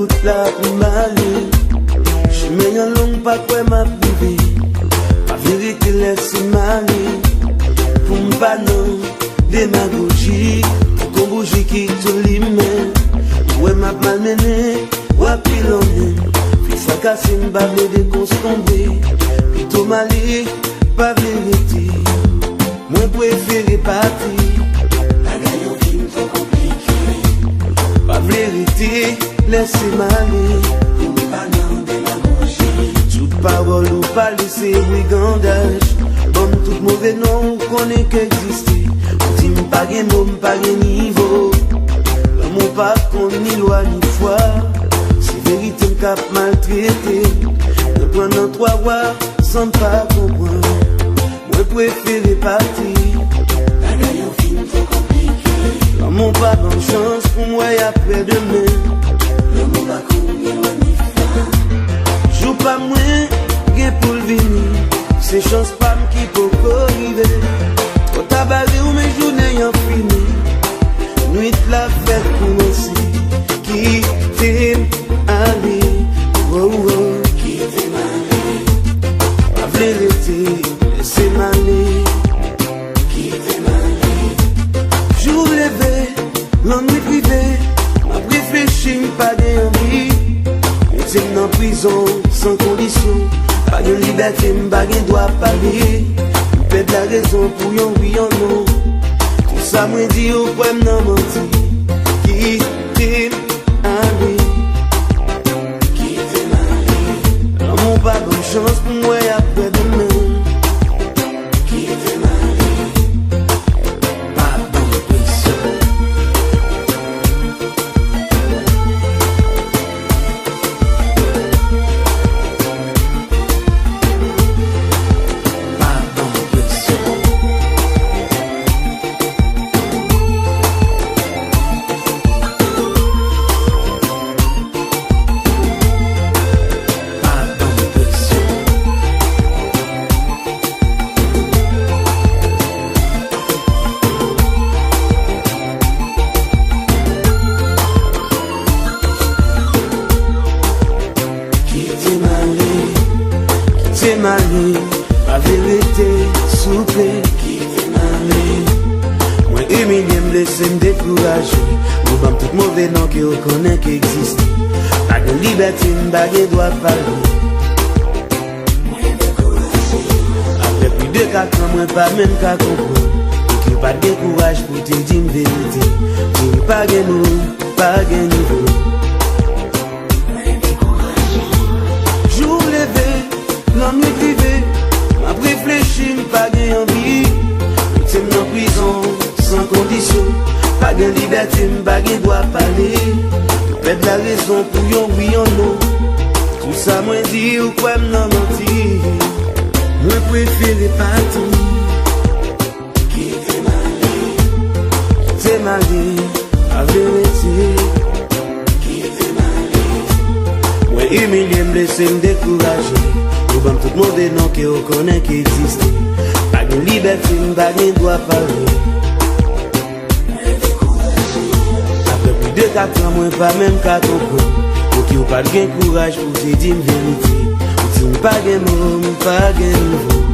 route là pour m'aller. Chemin en long, pas quoi m'a privé. Ma vérité laisse m'aller. Pour m'pas non, démagogie. Pour qu'on bouge qui te l'imène. Ouais, m'a malmené, ouais, puis l'on est. Puis fracasser m'bable de constomber. Plutôt malé, pas vérité. Moi préféré partir. La gagne au film trop compliqué. Pas vérité, laissez m'aller. Pour pas non démagogie. Toute parole ou pas laisser brigandage. Bon, tout mauvais nom qu'on est qu'exister. On dit m'pas gain mot, m'pas gain niveau. L'amour pas qu'on ni loi ni foi. C'est vérité m'cap maltraité. Ne prenant trois voix sans pas comprendre. Moi préféré partir. La gagne au film trop compliqué. L'amour pas bonne chance pour moi et après demain. L'amour pas qu'on ni loi ni foi. Joue pas moins, gain pour le venir. C'est chance pas qui peut arriver. Trop tabaré ou mes journées en fini. Nuit la fête commencer. Qui t'aime aller. Oh oh. Qui t'aime aller. La vérité, laissez m'aller. Qui t'aime aller. Jour levé, l'ennui privé. M'a réfléchi, pas d'envie. T'aime en prison, sans condition. Pas de liberté, m'pas de droit parler. M'pète la raison pour yon oui yon non. Tout ça moi dit au poème non menti. Qui t'aime aller. Qui t'aime aller. L'amour pas bonne chance pour moi après demain. Qui t'aime aller. Pas bonne pression. La vérité, souple, qui t'aime aller. Moi, humilié, me laisser me décourager. Nous vamos tout mauvais nom qui reconnaît qu'il existe. Pas de liberté, m'pas de droit parler. Moi, découragé. Après plus de 4 ans, moi, pas même qu'à comprendre. Pour qu'il pas de courage pour te dire une vérité. Tu pas de nous, pas de niveau. Moi, découragé. Jour levé, l'ennui privé. M'a réfléchi, m'pas gain envie. T'es en prison, sans condition. Pas de liberté, m'pas gain droit parler. Pète la raison pour yon oui yon non. Tout ça moi dit ou quoi m'en mentir. Moi préféré partir. Qui t'aime aller. T'aime aller, la vérité. Qui t'aime aller. Moi humilié, me laisser me décourager. Nous vamos tout mauvais nom qui reconnaît qu'il existe. Pas de liberté, pas de droit parler. Après plus de 4 ans, moi pas même qu'à comprendre. Pour qu'il n'y ait pas de courage pour te dire une vérité. Pour dire pas de mots, pas de nouveau.